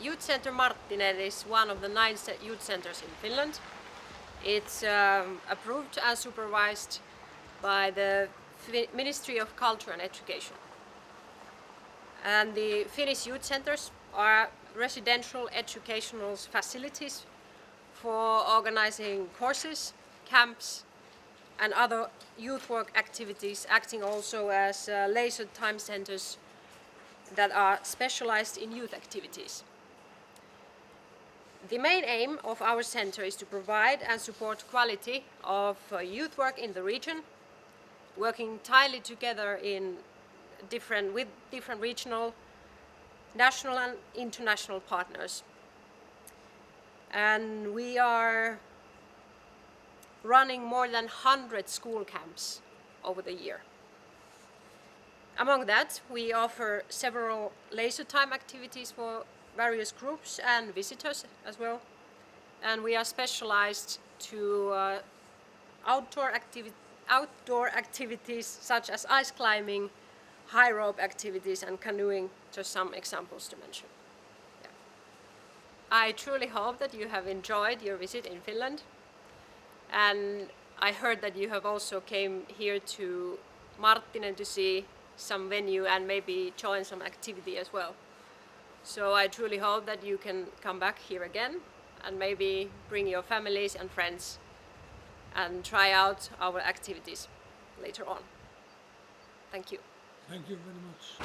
Youth Center Marttinen is one of the 9 youth centers in Finland. It's approved and supervised by the Ministry of Culture and Education. And the Finnish youth centers are residential educational facilities for organizing courses, camps and other youth work activities, acting also as leisure time centers that are specialized in youth activities. The main aim of our center is to provide and support quality of youth work in the region, working tightly together with different regional, national and international partners. And we are running more than 100 school camps over the year. Among that, we offer several leisure time activities for various groups and visitors as well. And we are specialized to outdoor activities such as ice climbing, high rope activities and canoeing, just some examples to mention. Yeah. I truly hope that you have enjoyed your visit in Finland. And I heard that you have also came here to Marttinen to see some venue and maybe join some activity as well. So I truly hope that you can come back here again and maybe bring your families and friends and try out our activities later on. Thank you. Thank you very much.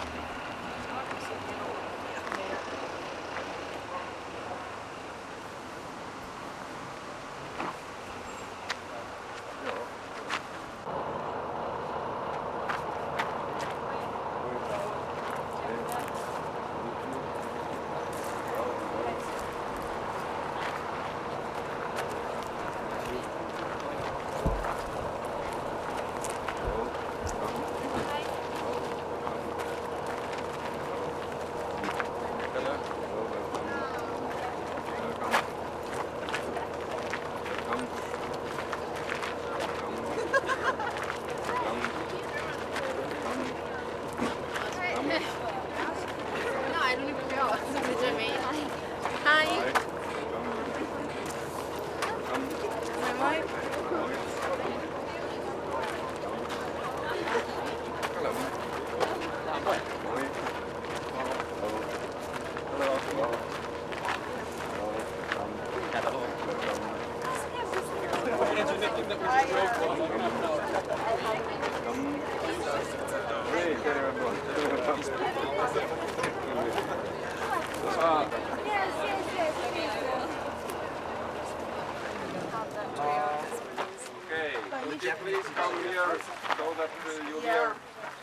Would you please come here so that you hear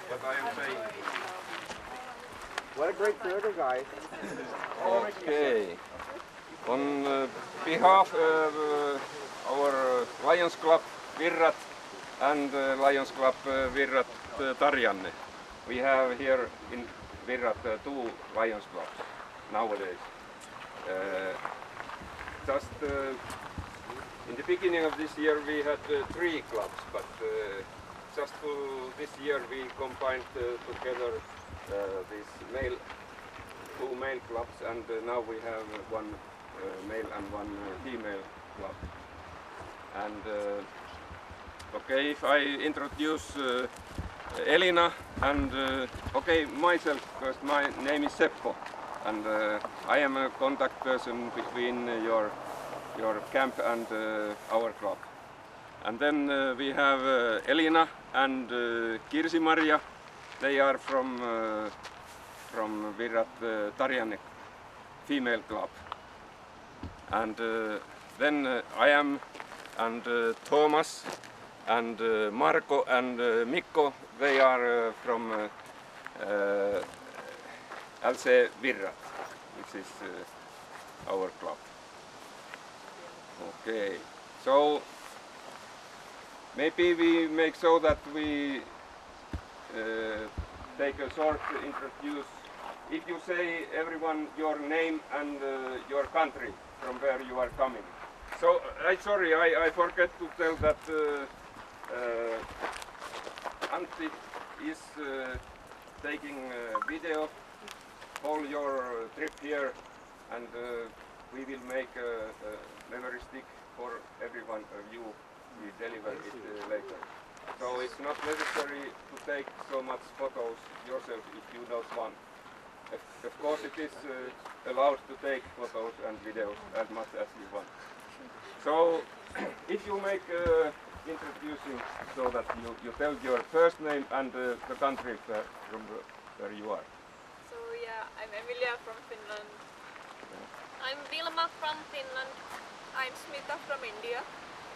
what I am saying? What a great theater, guys. Okay. On behalf of our Lions Club Virrat and Lions Club Virrat Tarjanne, we have here in Virrat 2 Lions Clubs nowadays. Just in the beginning of this year we had 3 clubs, but just for this year we combined together these 2 male clubs, and now we have 1 male and 1 female club. And okay, if I introduce Elina and myself first, my name is Seppo, and I am a contact person between your camp and our club. And then we have Elina and Kirsi-Maria. They are from Virrat Tarjanne female club. And then I am, and Thomas and Marko and Mikko, they are from LC Virrat, which is our club. Okay, so maybe we make so that we take a short introduce. If you say everyone your name and your country from where you are coming. So sorry, I forget to tell that Antti is taking video all your trip here and we will make a memory stick for everyone of you. We deliver it later. So it's not necessary to take so much photos yourself if you don't want. Of course it is allowed to take photos and videos as much as you want. So if you make introducing so that you tell your first name and the country from where you are. So yeah, I'm Emilia from Finland. Yeah. I'm Vilma from Finland. I'm Smita from India.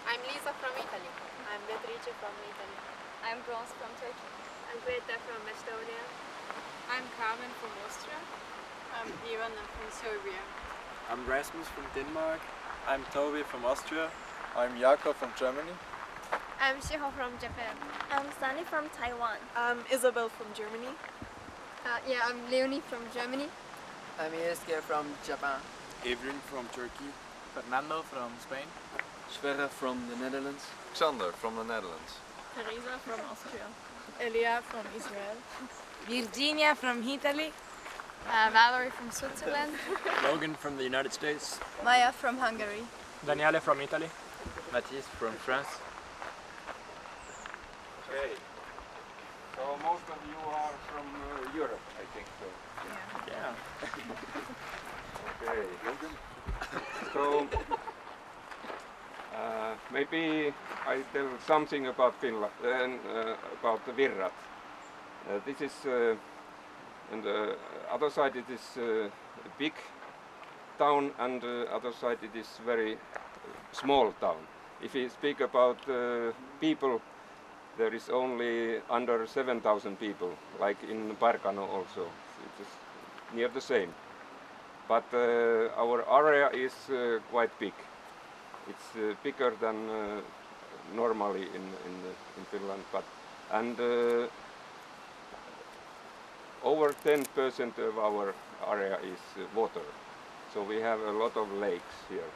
I'm Lisa from Italy. I'm Beatrice from Italy. I'm Bronze from Turkey. I'm Greta from Estonia. I'm Carmen from Austria. I'm Ivana from Serbia. I'm Rasmus from Denmark. I'm Toby from Austria. I'm Jakob from Germany. I'm Shiho from Japan. I'm Sunny from Taiwan. I'm Isabel from Germany. I'm Leonie from Germany. I'm Eske from Japan. Evren from Turkey. Fernando from Spain. Sverre from the Netherlands. Xander from the Netherlands. Teresa from Austria. Elia from Israel. Virginia from Italy. Valerie from Switzerland. Logan from the United States. Maya from Hungary. Daniele from Italy. Mathis from France. Okay. So most of you are from Europe, I think so. Yeah. Okay. So maybe I tell something about Finland and about the Virrat. This is on the other side it is a big town, and other side it is very small town. If we speak about people, there is only under 7,000 people, like in Parkano also. It is near the same. But our area is quite big. It's bigger than normally in Finland. And over 10% of our area is water. So we have a lot of lakes here.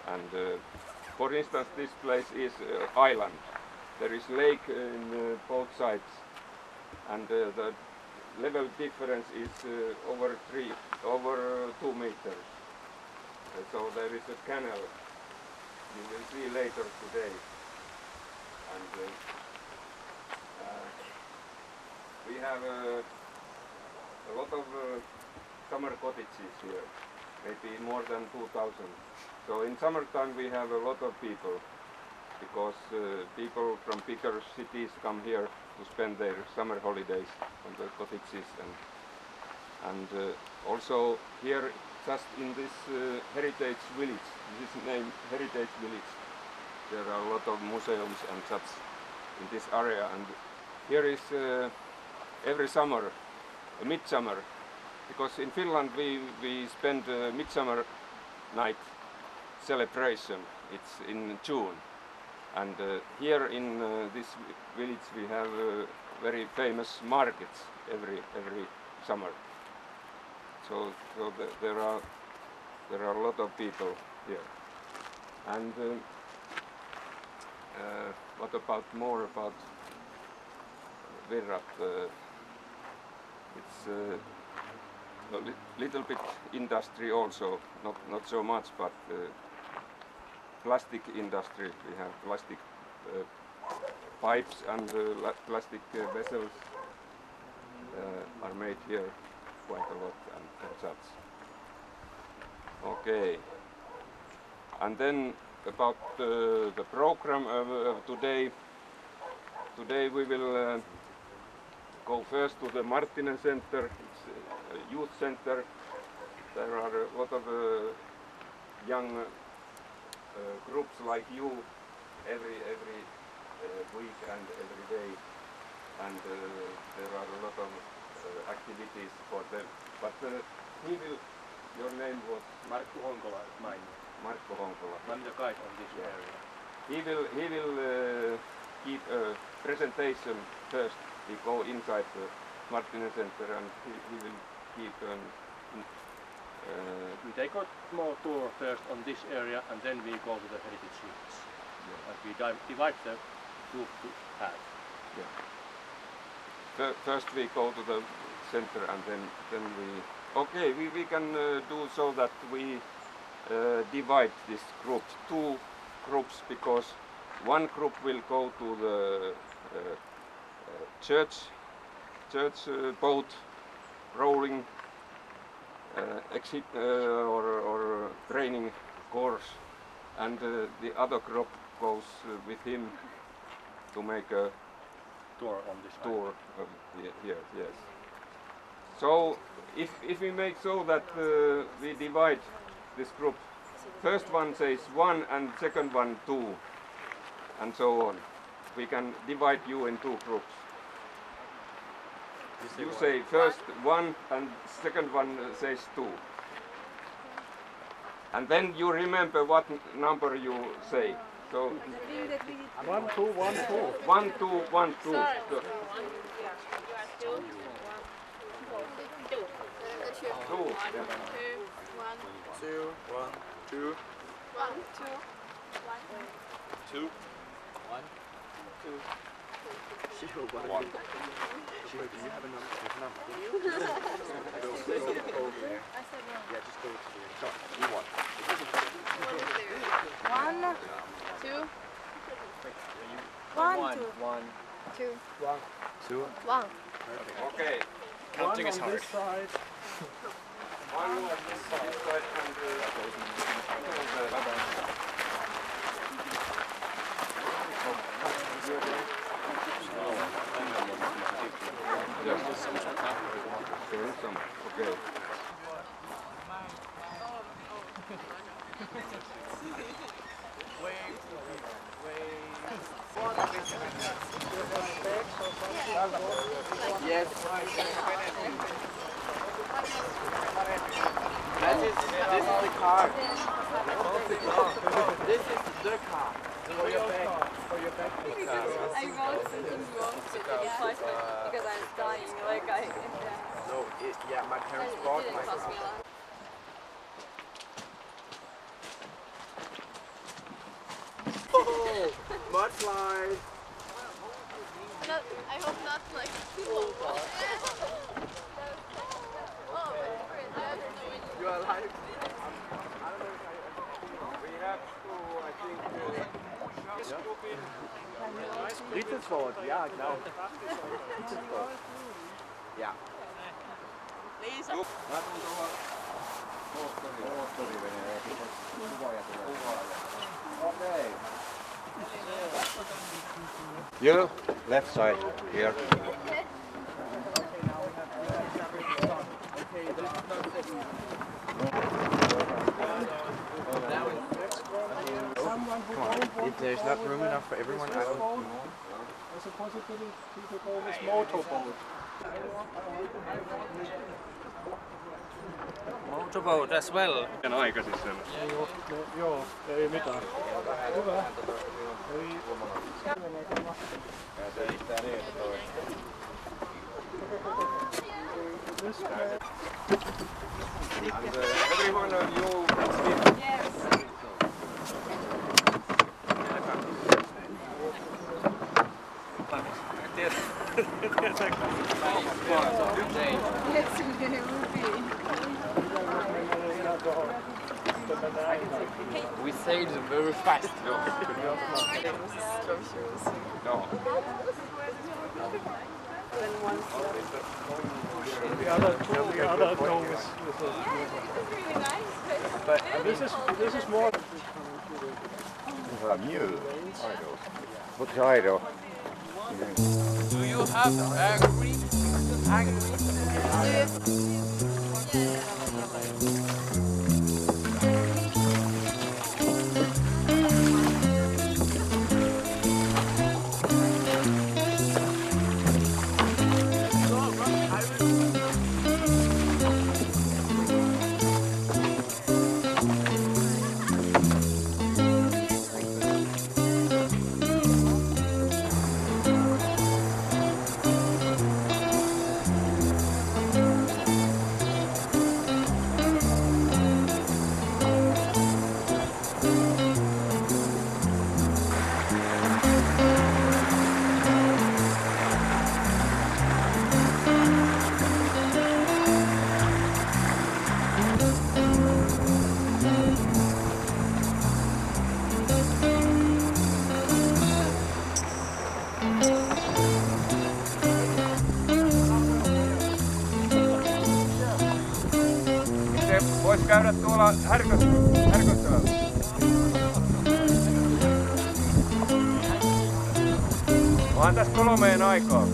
And for instance, this place is island. There is lake in both sides, and the level difference is over 2 meters. So there is a canal. You will see later today. And we have a lot of summer cottages here, maybe more than 2,000. So in summertime we have a lot of people, because people from bigger cities come here to spend their summer holidays on the cottages, and also here just in this heritage village, this is named Heritage Village, there are a lot of museums and such in this area, and here is every summer, a midsummer, because in Finland we spend midsummer night celebration. It's in June. And here in this village we have very famous markets every summer. So there are a lot of people here. And what about more about Virrat? It's a little bit industry also, not so much, but plastic industry. We have plastic pipes and plastic vessels are made here quite a lot, and such. Okay. And then about the program of today. Today we will go first to the Marttisessa Center. It's a youth center. There are a lot of young groups like you every week and every day, and there are a lot of activities for them. But your name was Markku Honkola, mine. Markku Honkola. I'm the guide on this area. He will keep a presentation first. We go inside the Marttisessa Center, and he will keep we take a small tour first on this area, and then we go to the heritage sites. Yeah. But we divide the group to half. Yeah. First we go to the center, and then we Okay, we can do so that we divide this group, 2 groups, because one group will go to the church boat rowing or training course, and the other group goes with him to make a tour on this tour here. Yes. So if we make so that we divide this group, first one says 1 and second one 2, and so on. We can divide you in 2 groups. You say first 1 and second one says 2. And then you remember what number you say. So 1, 2, 1, 2. 1, 2, 1, 2. Sorry. So, 2. 2, 1, 2. 2. 2, 1, 2. 1, 2. 2. 1, 2. 0, 1. 1. Shiro, do you have a number? You have a number? Go over there. Yeah, just go to the top. You want. 1, 2. 1, 1, 2. 1, 2, 1, 2. 1. Okay. Counting is hard. Side. 1 on this side Okay. Yes. This is the car. This is the car. For your back. For your back. I wrote something wrong because I was dying. No, yeah, my parents bought my car. Oh, mud slide. I hope not like people. You are alive. We have to, I think, Drittelswort, ja, genau. Drittelswort. Ja. Okay. You, left side, here. If there's not room enough for everyone, I don't know. There's a possibility to go with motorboat. Motorboat as well. Joo, ei mitään. Hyvä. Ei. And every one of you can speak. Yes. We sailed very fast. No. The other goes with But this is more. Mule. What's idle? Do you have angry? Se voisi käydä tuolla härköstellä. Onhan tässä 3 aikaa.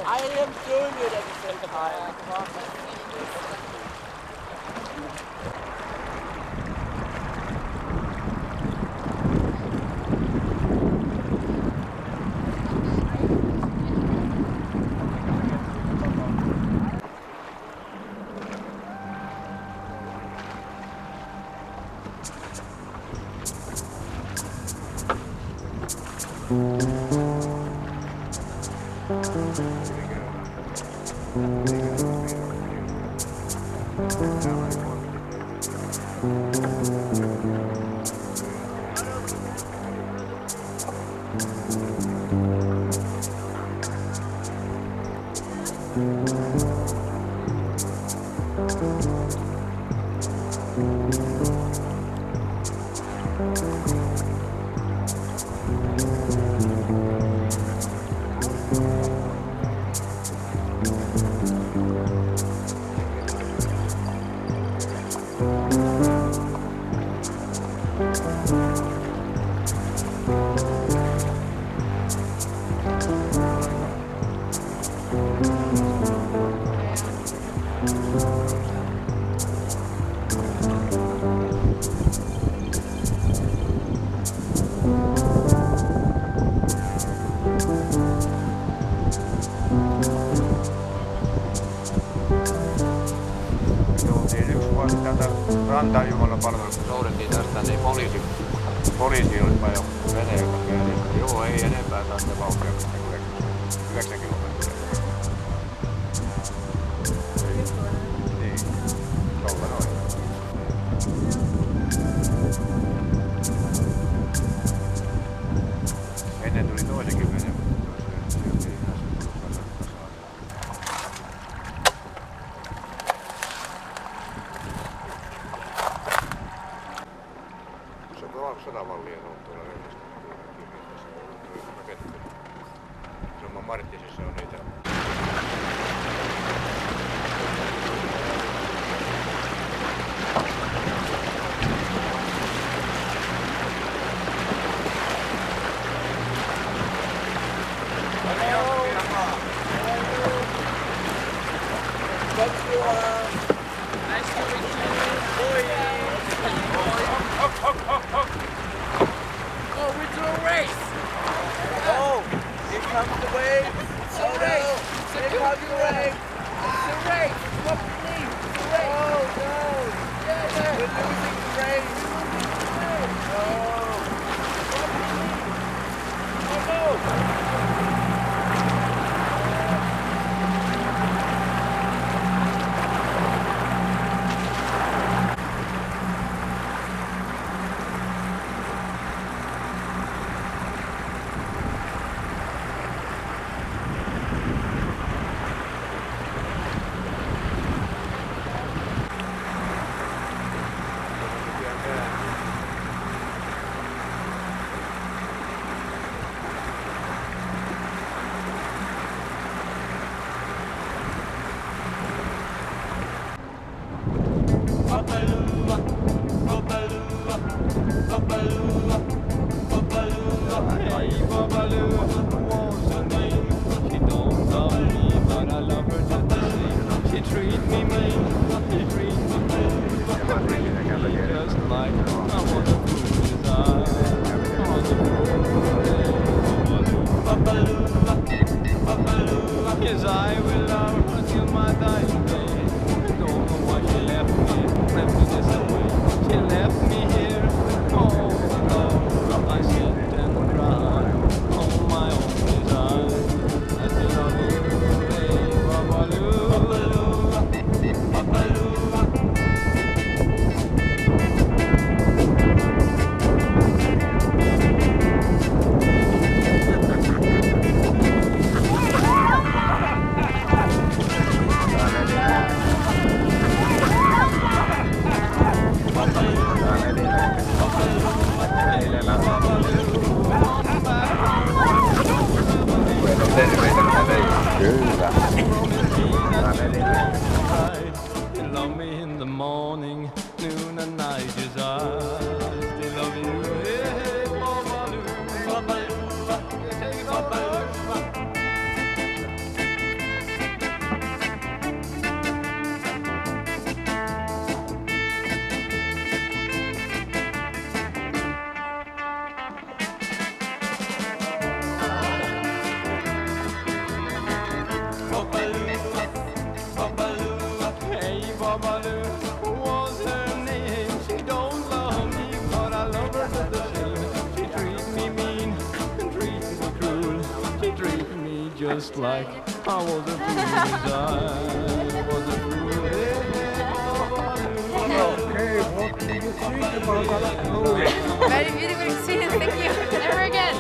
I am doing it at the same time. Rantajumalapalvelusta soudettiin tästä, niin poliisi oli jo veneellä. Joo, ei enempää taas ne vauhtia, 9 kilometriä. Niin, tuolla noin. Ennen tuli toisenkin vene, sotavallia on tuolla rakennettu. Silloin Marttisessa on niitä. Oh me in the morning, noon and night, yes, I still love you. Hey, babaloo, babaloo, hey, babaloo. Just like I was a fool, I was a fool. Okay, what do you think about that movie? Very beautiful experience, thank you. Never again.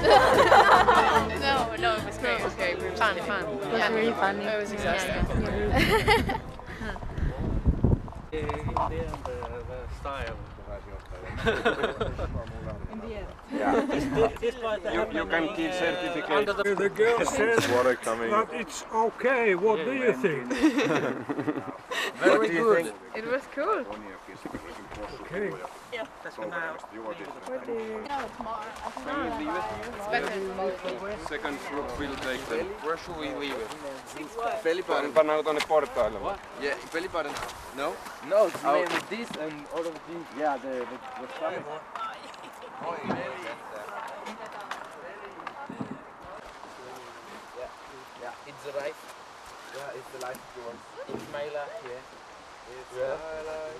No, it was great. It was great. Fun. It was really funny. It was exhausting. The style. You can give certificate. The girl says that it's okay. What do you think? Very good. It was cool. Okay. Yeah, that's good now. What do you... Can we leave it? Second group will take them. Where should we leave it? Pelipäädön. Pannaan tuonne portaille. Yeah, pelipäädön. No? No, it's made with this and all of these. Yeah, the stomach. Yeah, it's the life. Yeah, it's the life yours. It's my life, yeah. It's my life.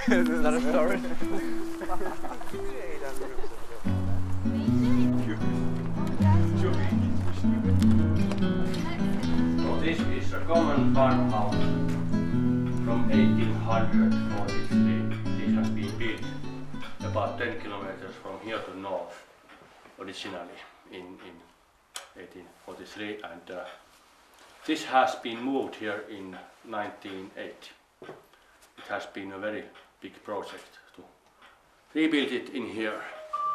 Is that a story? So this is a common farmhouse from 1843. This has been built about 10 kilometers from here to north, originally in 1843, and this has been moved here in 1980. It has been a very big project to rebuild it in here,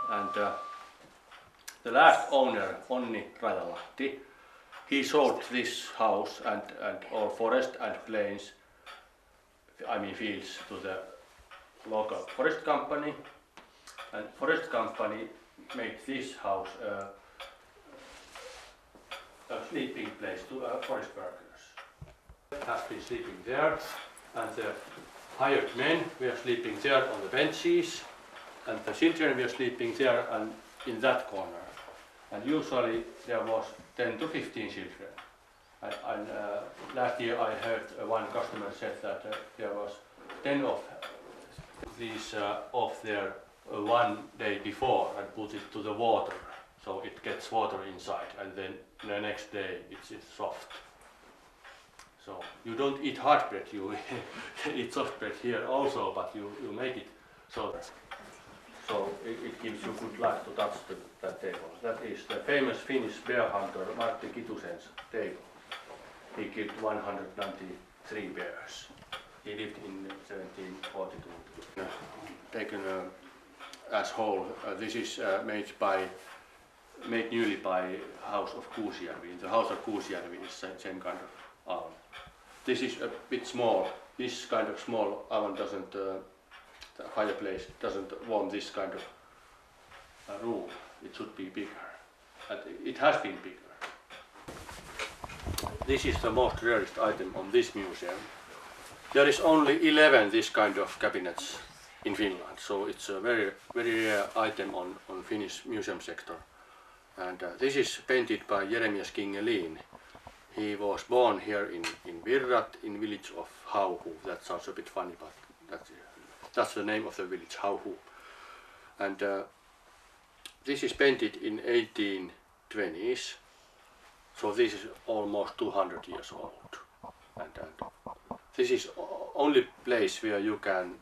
and the last owner, Onni Rajalahti, he sold this house and all forest and plains, fields, to the local forest company, and forest company made this house a sleeping place to forest workers. Has been sleeping there, and the hired men were sleeping there on the benches, and the children were sleeping there and in that corner. And usually there was 10 to 15 children. And last year I heard one customer said that there was 10 of these off there one day before and put it to the water, so it gets water inside, and then the next day it's soft. So you don't eat hard bread, you eat soft bread here also, but you make it so it gives you good luck to touch that table. That is the famous Finnish bear hunter Marttisen's table. He killed 193 bears. He lived in 1742. Taken as whole, this is made newly by House of Kuusijärvi. The House of Kuusijärvi is same kind of oven. This is a bit small. This kind of small oven doesn't, the fireplace doesn't warm this kind of room. It should be bigger. And it has been bigger. This is the most rarest item on this museum. There is only 11 this kind of cabinets in Finland, so it's a very rare item on Finnish museum sector. And this is painted by Jeremias Kingelin. He was born here in Virrat, in village of Hauhu. That sounds a bit funny, but that's the name of the village, Hauhu. And this is painted in 1820s, so this is almost 200 years old. And this is only place where you can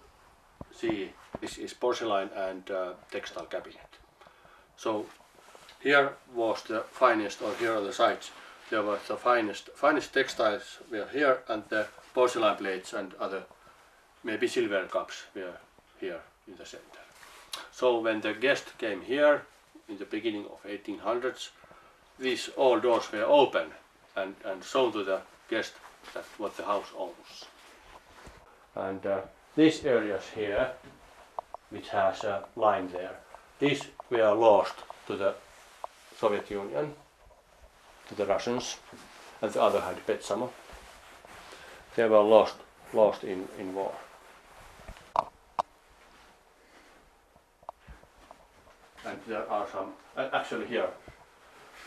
see this is porcelain and textile cabinet. So here was the finest, or here on the sides, there was the finest textiles were here, and the porcelain plates and other maybe silver cups were here in the center. So when the guest came here in the beginning of 1800s, these all doors were open and shown to the guest that what the house owns. And these areas here, which has a line there, these were lost to the Soviet Union, to the Russians, and the other had Petsamo. They were lost in war. And there are some, actually here,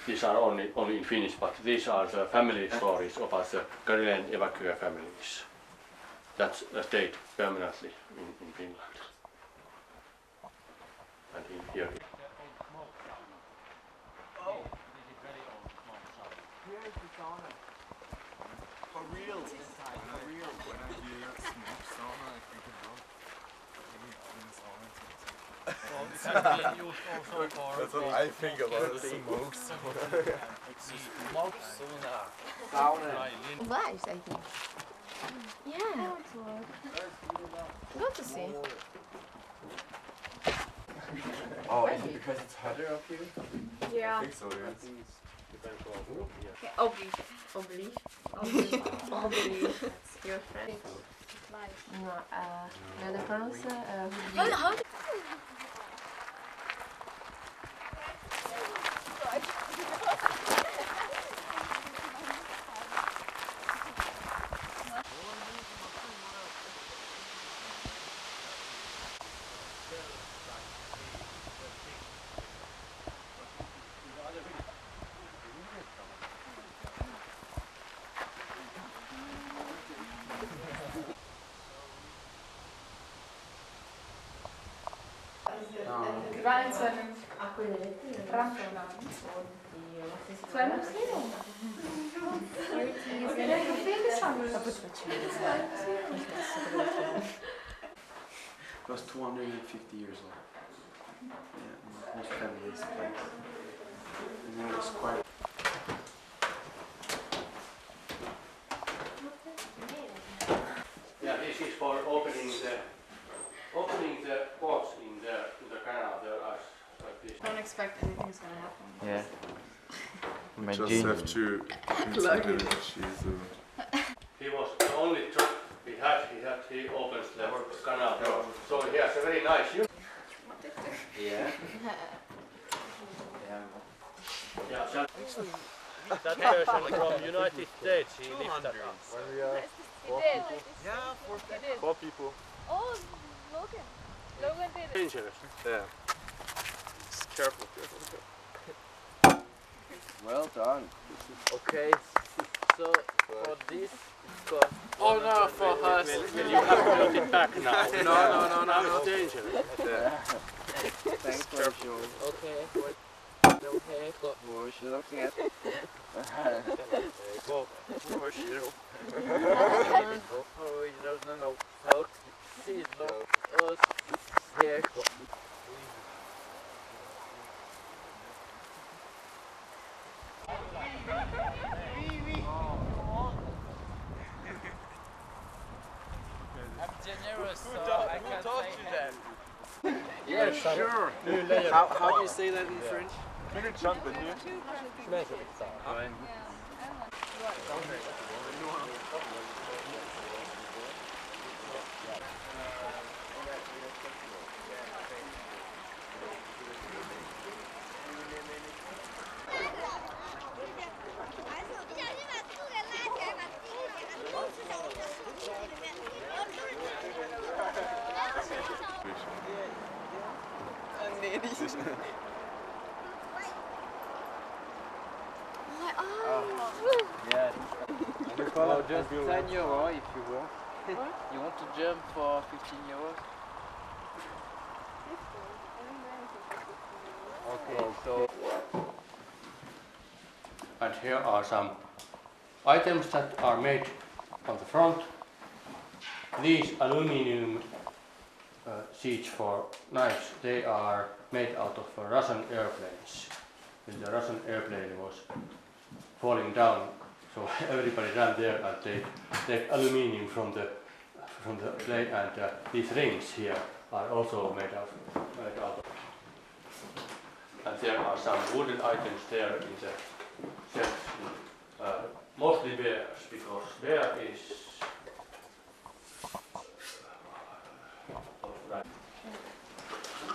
these are only in Finnish, but these are the family stories about the Karelian evacuee families that stayed permanently in Finland. And in here. Oh, this is very old smoke sauna. Here is the sauna. For real this time, for real. When I hear smoke sauna, I think about in sauna. Well, it's being used also for... That's what I think about smoke sauna. Smoke sauna. Sauna. Lives, I think. Yeah. Good to see. Oh, is it because it's hotter up here? Yeah. I think so, yeah. Okay. Oblige. Your friend. No, another person. How? Rein zu einem Rampenland. Zu einem Museum. It was 250 years old. Yeah, most families place. And it was quite. Yeah, this is for opening the ports in the canal. There are like this. Don't expect anything's gonna happen. Yeah. Just have to consider He was the only job he opens the canal door. So he has a very nice Yeah. Yeah. That person from United States, he lifted that up. When we are He did. Yeah, 4 people. Oh, Logan. Logan did it. Dangerous. Yeah. Careful. Well done. Okay, so for this cost. Oh no, for us. You have to put it back now. No. It's dangerous. Yeah. Thanks for showing. Okay. Okay. What you looking at? Go. What you? Oh, you don't know. Out. See, look. Here. I'm generous, so I can't say that. Yeah, sure. How do you say that in French? Can you jump in here? Yeah. Well, just 10 euro if you want. You want to jump for 15 euros? Okay, so. And here are some items that are made on the front these aluminum seats for knives, they are made out of Russian airplanes. When the Russian airplane was falling down, so everybody ran there and they take aluminium from the plane, and these rings here are also made out of. And there are some wooden items there in the shelves, mostly bears, because bear is right.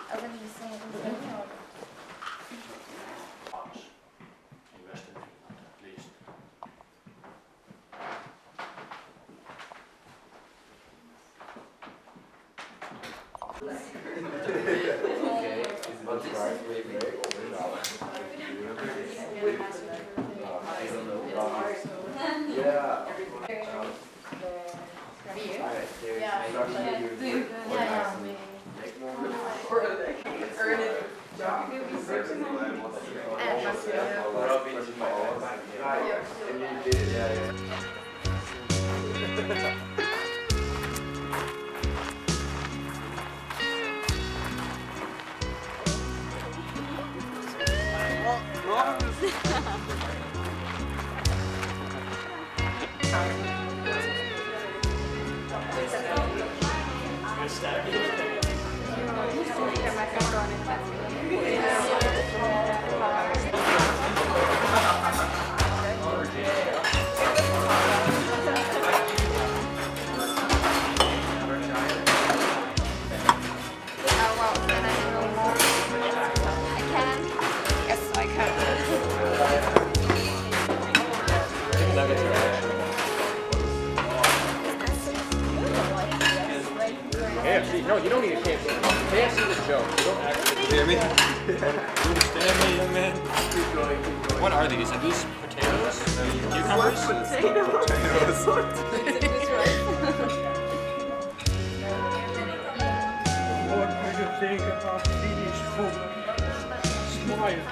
In Western Finland, at least. No, you don't need a KFC. KFC is a joke. You don't actually hear me. You understand me, young man? Keep going, keep going. What are these? Are these potatoes? Cucumbers? Potatoes. What do you think about Finnish food? Smile.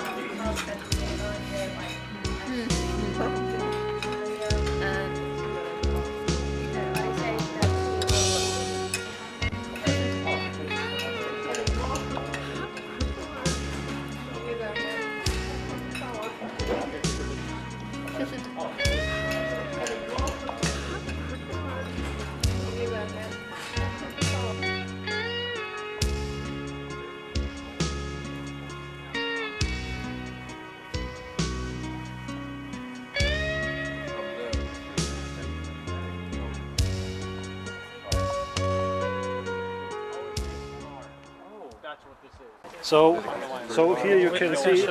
So here you can see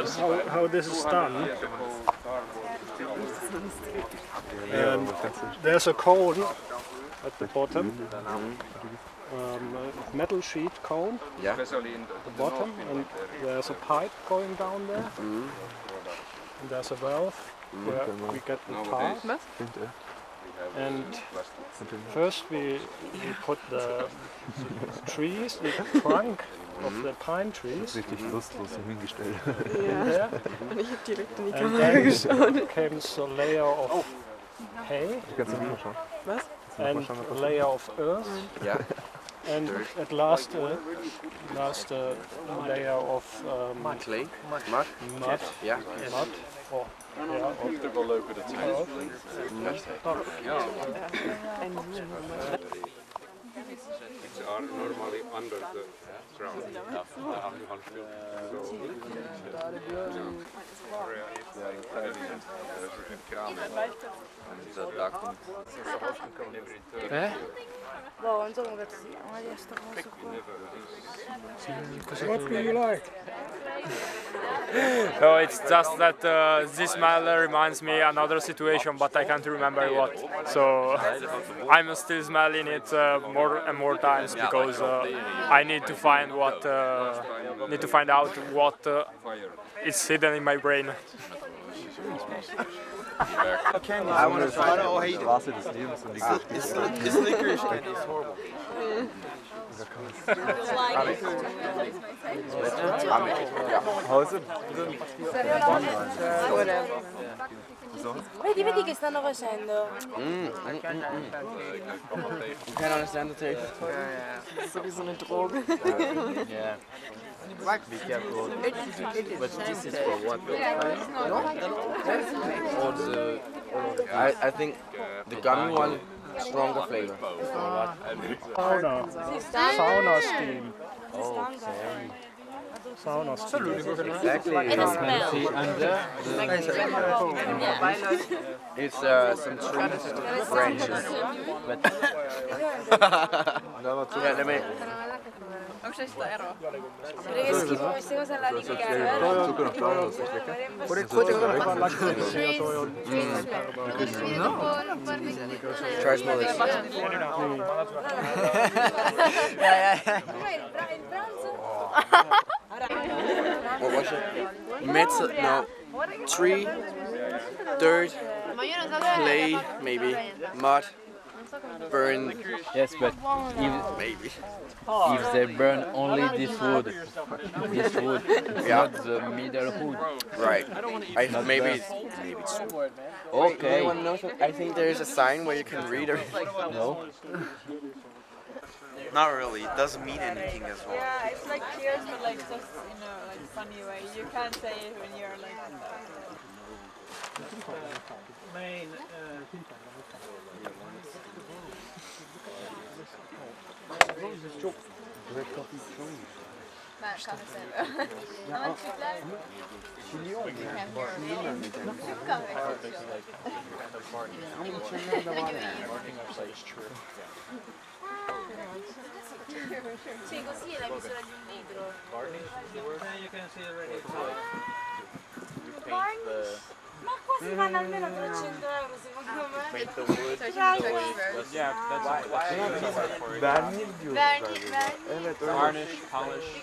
how this is done. And there's a cone at the bottom, a metal sheet cone at the bottom, and there's a pipe going down there. And there's a valve where we get the tar. And first we put the trees, the trunk of the pine trees in there. And then comes a layer of hay and a layer of earth. And at last a layer of clay, mud. Mud. Which are normally under the ground. What do you like? No, it's just that this smell reminds me another situation, but I can't remember what. So I'm still smelling it more and more times because I need to find out what is hidden in my brain. I want to try it. Oh, hate it. It's licorice candy. It's horrible. Vedi che stanno facendo? You can't understand the taste. Sowieso eine Droge. Yeah. Be careful. But this is for what? I think the gummy one, stronger flavor. Sauna steam. Okay. Sauna steam. Exactly. And a smell. It's some tree branches. Yeah, let me. Onko se sitä eroa? Queste cose alla Try smell this. What was it? Metal? No. Tree, dirt, clay, maybe, mud, burn. Yes, but maybe. if they burn only this wood, Yeah. not the middle wood. Right. Maybe it's Okay. Anyone knows what? I think there is a sign where you can read everything. No. Not really. It doesn't mean anything as well. Yeah, it's like cheers, but like just like funny way. You can't say it when you're like. Sì, così è la misura di un litro. Ma qua si vanno almeno 300 euro secondo me. Varnish, polish.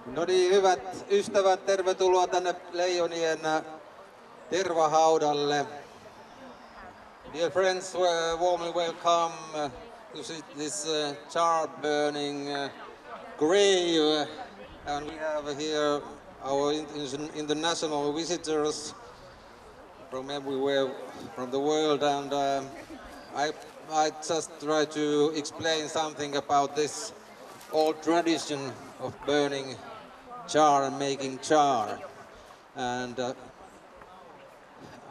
No niin, hyvät ystävät, tervetuloa tänne leijonien tervahaudalle. Dear friends, warmly welcome to this char burning grave. And we have here our international visitors from everywhere from the world. And I just try to explain something about this old tradition of burning char and making char. And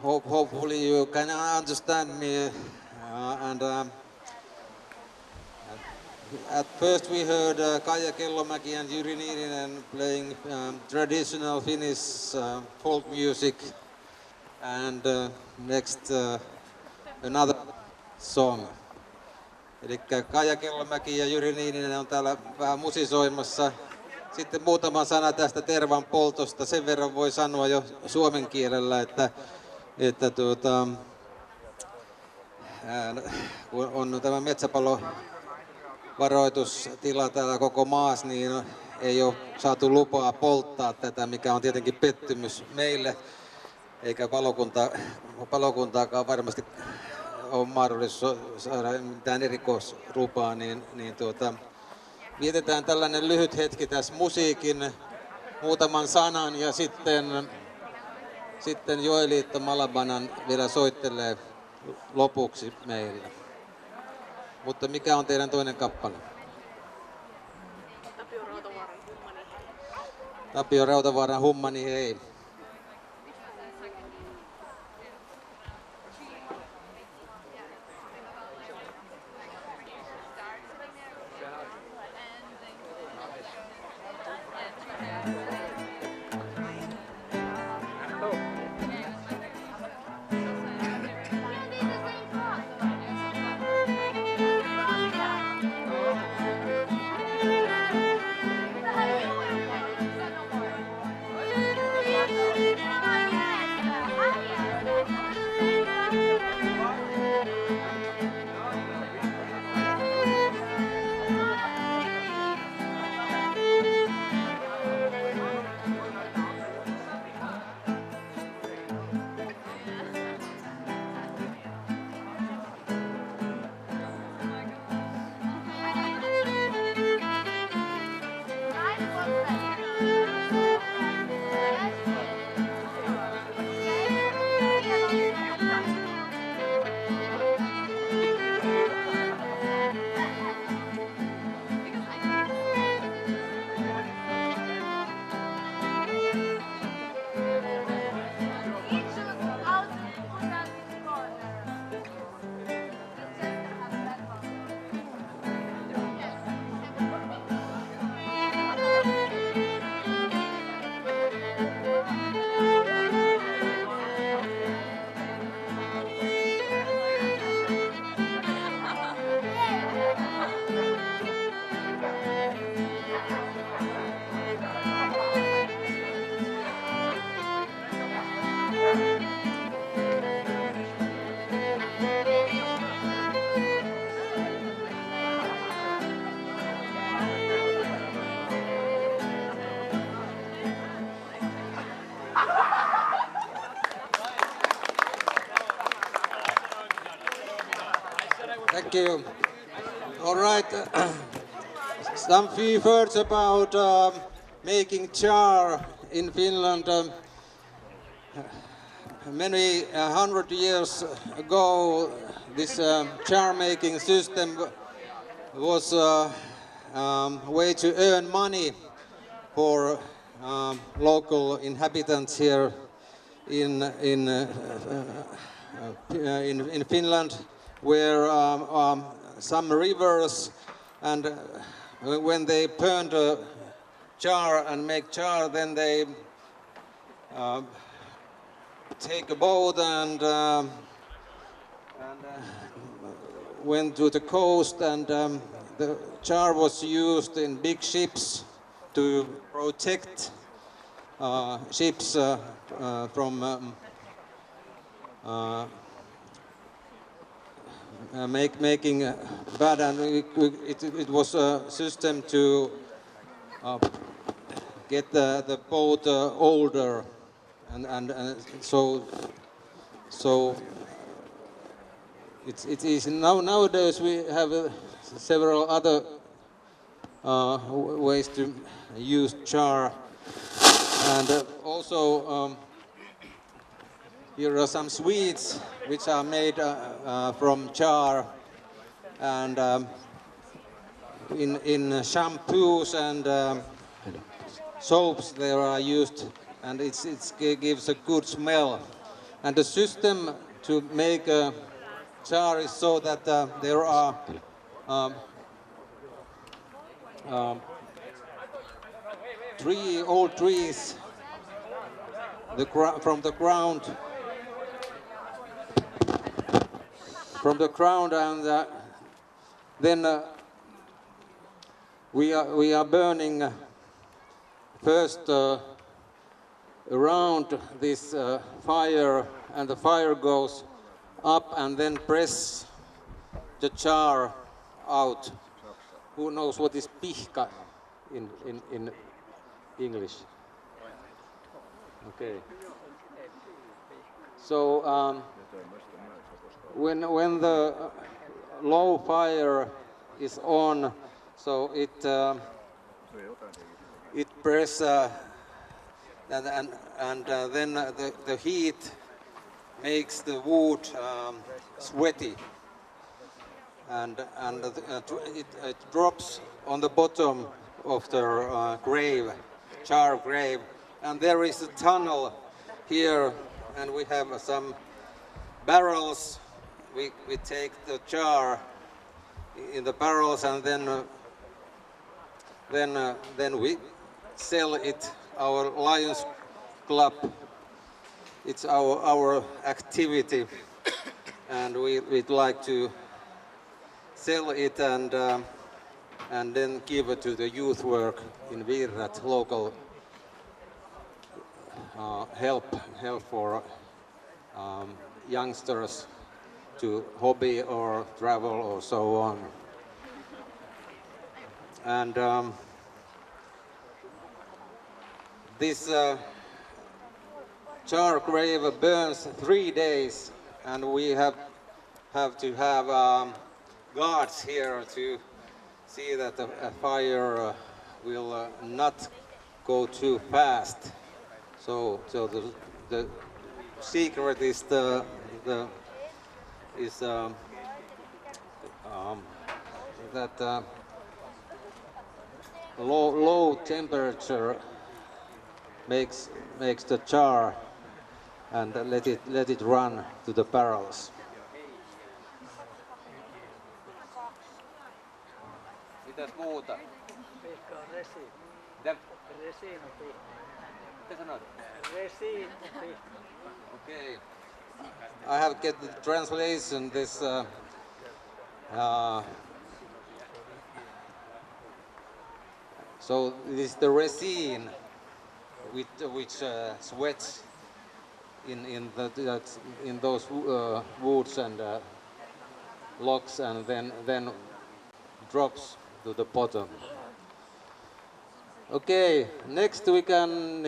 hopefully you can understand me. At first we heard Kaija Kellomäki and Jyri Niininen playing traditional Finnish folk music. And next another song. Eli Kaija Kellomäki ja Jyri Niininen on täällä vähän musisoimassa. Sitten muutama sana tästä tervanpoltosta. Sen verran voi sanoa jo suomen kielellä, että kun on tämä metsäpalovaroitustila täällä koko maassa, niin ei ole saatu lupaa polttaa tätä, mikä on tietenkin pettymys meille, eikä palokuntaakaan varmasti ole mahdollisuus saada mitään erikoislupaa, niin vietetään tällainen lyhyt hetki tässä musiikin, muutaman sanan ja sitten Joeliitto Malabanan vielä soittelee lopuksi meille. Mutta mikä on teidän toinen kappale? Tapio Rautavaaran Hummani hei. Thank you. All right. Some few words about making char in Finland. Many 100 years ago, this char making system was a way to earn money for local inhabitants here in Finland, where some rivers, and when they burned char and make char, then they take a boat and went to the coast, and the char was used in big ships to protect ships from making bad, and it was a system to get the boat older, and so it is nowadays we have several other ways to use char, and also here are some sweets which are made from char, and in shampoos and soaps they are used, and it gives a good smell. And the system to make char is so that there are old trees from the ground, and then we are burning first around this fire, and the fire goes up and then press the char out. Who knows what is pihka in English? Okay. So when the low fire is on, so it press and then the heat makes the wood sweaty, and it drops on the bottom of the char grave, and there is a tunnel here, and we have some barrels. We take the char in the barrels, and then we sell it. Our Lions Club, it's our activity, and we'd like to sell it and then give it to the youth work in Virrat, local help for youngsters to hobby or travel or so on. And this char grave burns 3 days, and we have to have guards here to see that the fire will not go too fast. So the secret is that low temperature makes the char, and let it run to the barrels. Mitäs muuta? Pihka on resiini. Mitä? Resiinopihka. Mitä sanoit? Resiinopihka. Okay. I have get the translation. This so this is the resin which sweats in those woods and logs, and then drops to the bottom. Okay, next we can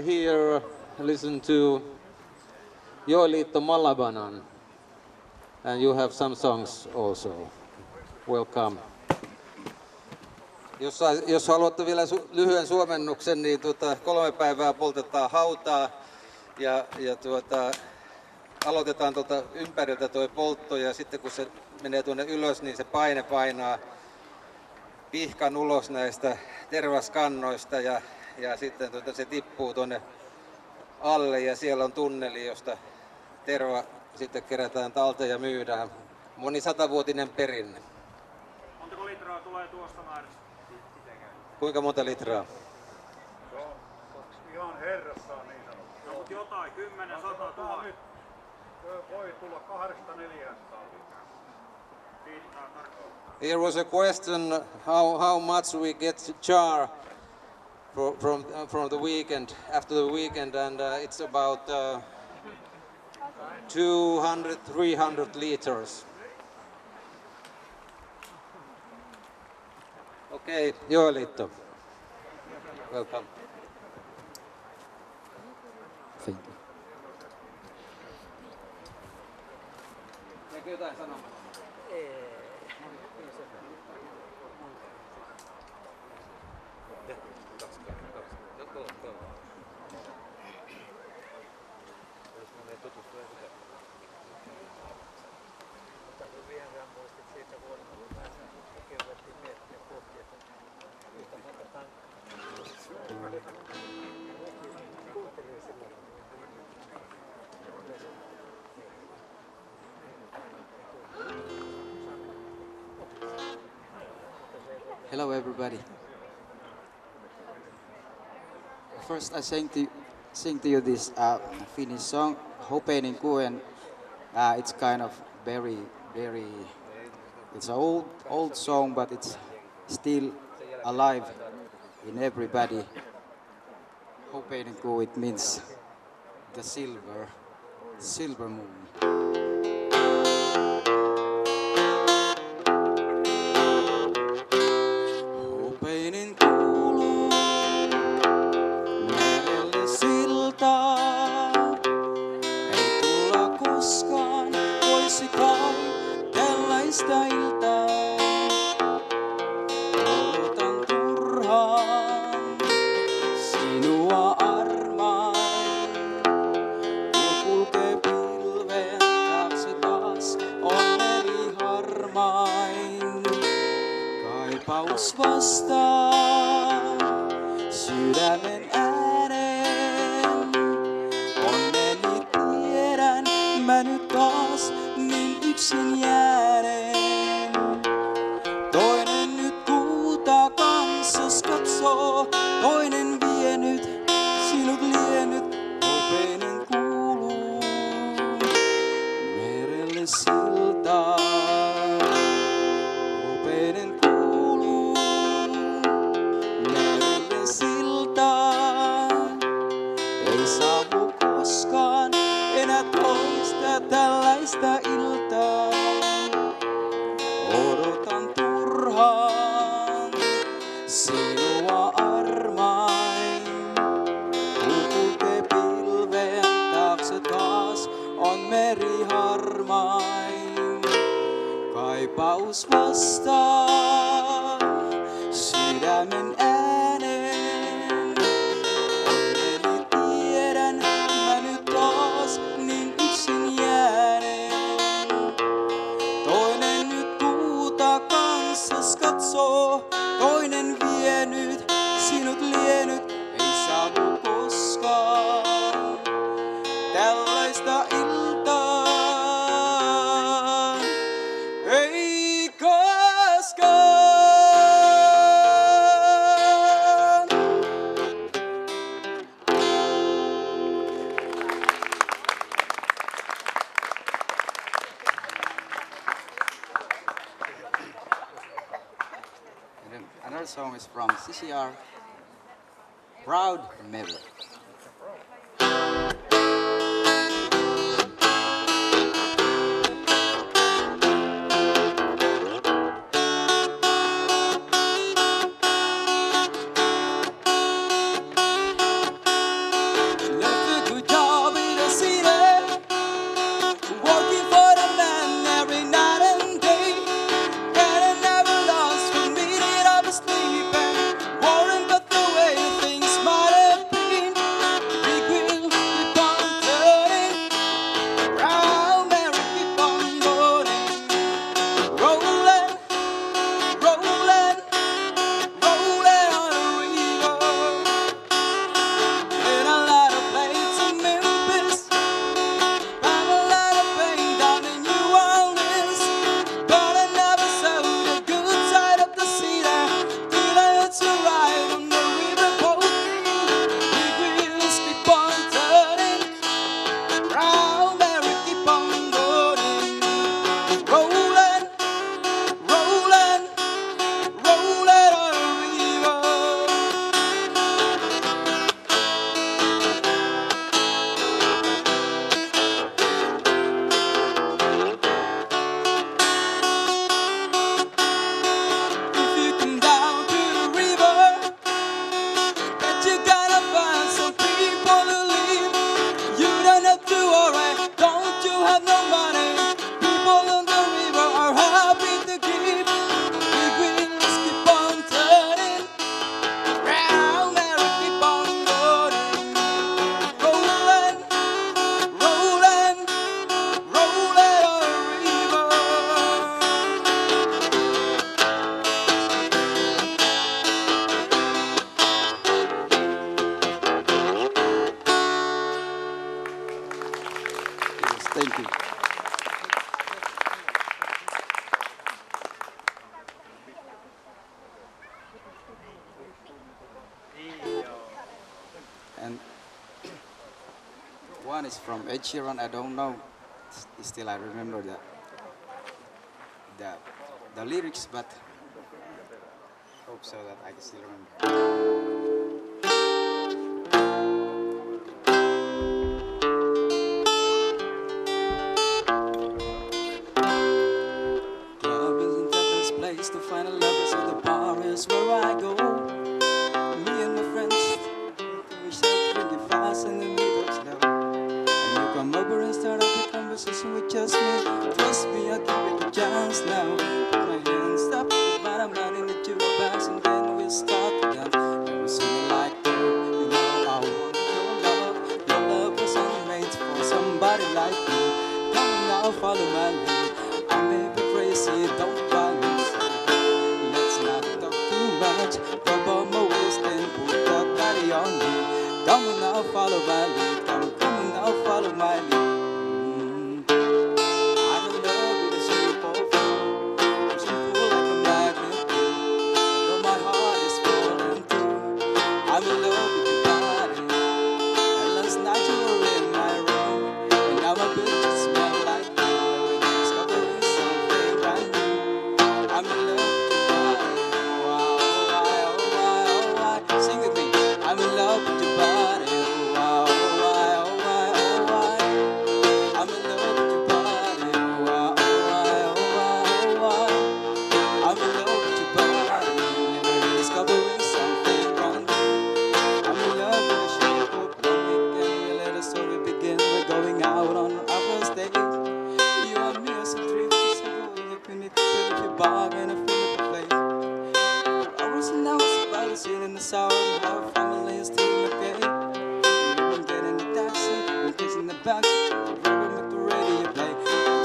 listen to Youg Lions, and you have some songs also. Welcome. Jos haluatte vielä lyhyen suomennuksen, niin 3 päivää poltetaan hautaa ja aloitetaan ympäriltä tuo poltto, ja sitten kun se menee tuonne ylös, niin se paine painaa pihkan ulos näistä tervaskannoista, ja sitten se tippuu tuonne alle, ja siellä on tunneli, josta terva sitten kerätään talteen ja myydään. Monisatavuotinen perinne. Montako litraa tulee tuosta määrästä? Kuinka monta litraa? Se on ihan herrassaan niin sanottu. No mut jotain, 10, 100 000. Nyt voi tulla 200-400 litraa. Viittaa tarkkaan. Here was a question how much we get to char from the weekend, after the weekend, and it's about 200-300 liters. Okay, Youg Lions. Welcome. Thank you. Hello everybody. First I sing to you this Finnish song, Hopeinen kuen. It's kind of very, it's an old song, but it's still alive in everybody. Hopeinen kuu, it means the silver moon. Hopeinen kuuluu merelle siltaa, ei tulla koskaan, voisi kai tällaista iltaa. Odotan turhaan sinua armain, kun kulkee pilven taakse taas on meri harmain. Kaipaus vastaa sydämen ääneen. Onneni tiedän mä nyt taas niin yksin jääneen. Toinen nyt kuuta kanssas katsoo, toinen vienyt, sinut lienyt. Hopeinen kuuluu merelle siltaa. Hopeinen kuuluu merelle siltaa. Ei saavu koskaan enää toista tällaista iltaa. Odotan turhaan sinua armain. Kun kulkee pilven taakse taas on meri harmain. Kaipaus vastaa sydämen ääneen. Onneni tiedän mä nyt taas niin yksin jääneen. Toinen nyt kuuta kanssas katsoo, toinen vienyt, sinut lienyt. Ei saavu koskaan tällaista iltaa. Ei koskaan. And then another song is from CCR, Proud Mary. Left a good job in the city, working for the man every night and day. And I never lost one minute of sleep and worrying about the way things might have been. one is from Ed Sheeran. I don't know. Still, I remember the lyrics, but hope so that I can still remember. Club isn't the best place to find a lover, so the bar is where I go. Me and my friends, we start drinking fast and then we go slow. And you come over and start up a conversation with just me. Trust me, I'll give it a chance now. Put my hands up, but I'm not in the jukebox, and then we start to dance. And we sing like, you know, I want your love. Your love was handmade for somebody like me. Come on now, follow my lead. I may be crazy, don't buy me. Let's not talk too much. Rub on my waist and put that body on me. Come on now, follow my lead. Come on now, follow my lead. I'm in love with the shape of you. Pushing pull like a magnet. Although my heart is falling too. I'm in love with your body. And last night you were in my room. And now my bitches smell like you. Every day discovering something brand new. I'm in love with your body. Wow, why, oh why, oh why. Sing with me. I'm in love with your body. Wow, why, oh why, oh why. I'm in love with your body. Wow, why, oh why, oh why. I'm in love with your body. Every day discovering something brand new. I'm in love with the shape of one weekend. We let the story begin. We're going out on our first date. You and me as a dream. Just a rule. You can eat if you bargain and fill up a plate. For hours and hours about to sit in the shower and our family is still okay. We get in the taxi, we kiss in the backseat, we make the radio play.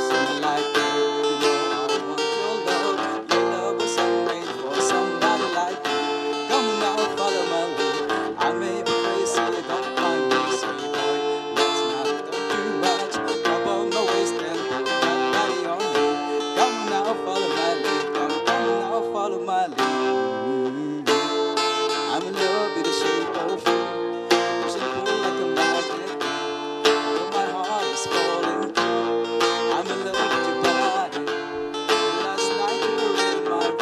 Something like that, you know I want your love. Your love was handmade for somebody like me. Come on now, follow my lead. I may be crazy, don't mind me, sweet boy. Let's not talk too much. Rub on my waist and put that body on me. Come on now, follow my lead. Come on now, follow my lead. I'm in love with the shape of you. Push and pull like a magnet. Although my heart is falling too. I'm in love with your body. Last night you were in my room.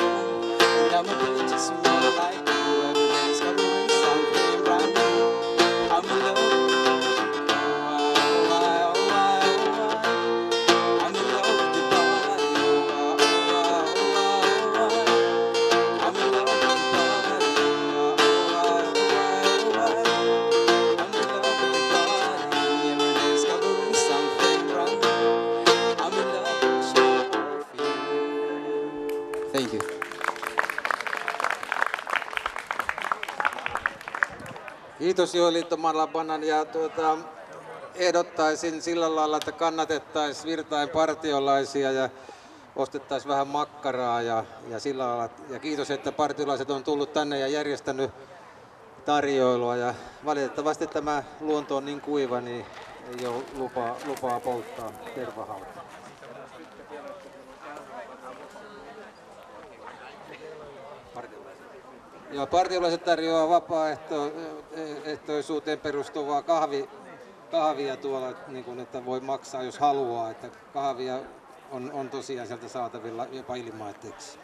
And now my bitches smell like you. Every day discovering something brand new. I'm in love with your body. Oh why, oh why, oh why. I'm in love with your body. Oh why, oh why, oh why. I'm in love with your body. Oh why, oh why, oh why. I'm in love with your body. Every day discovering something brand new. I'm in love with the shape of you. Thank you. Kiitos Joeliitto Malabanan ja ehdottaisin sillä lailla, että kannatettaisiin Virtain partiolaisia ja ostettaisiin vähän makkaraa ja sillä lailla. Ja kiitos, että partiolaiset on tullut tänne ja järjestänyt tarjoilua. Ja valitettavasti tämä luonto on niin kuiva, niin ei ole lupaa polttaa tervahaudalla. Joo, partiolaiset tarjoaa vapaaehtoisuuteen perustuvaa kahvia tuolla, niin kuin, että voi maksaa jos haluaa. Että kahvia on tosiaan sieltä saatavilla jopa ilmaiseksi.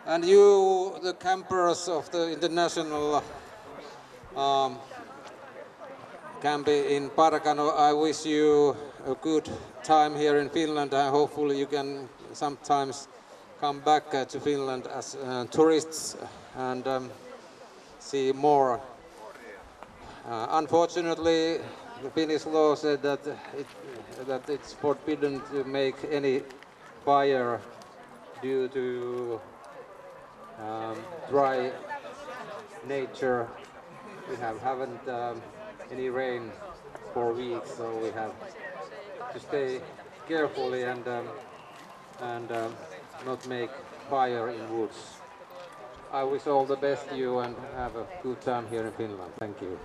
And you, the campers of the international camp in Parkano, I wish you a good time here in Finland, and hopefully you can sometimes come back to Finland as tourists and see more. Unfortunately, the Finnish law said that it's forbidden to make any fire due to dry nature. We haven't any rain for weeks, so we have to stay carefully and not make fire in woods. I wish all the best to you and have a good time here in Finland. Thank you.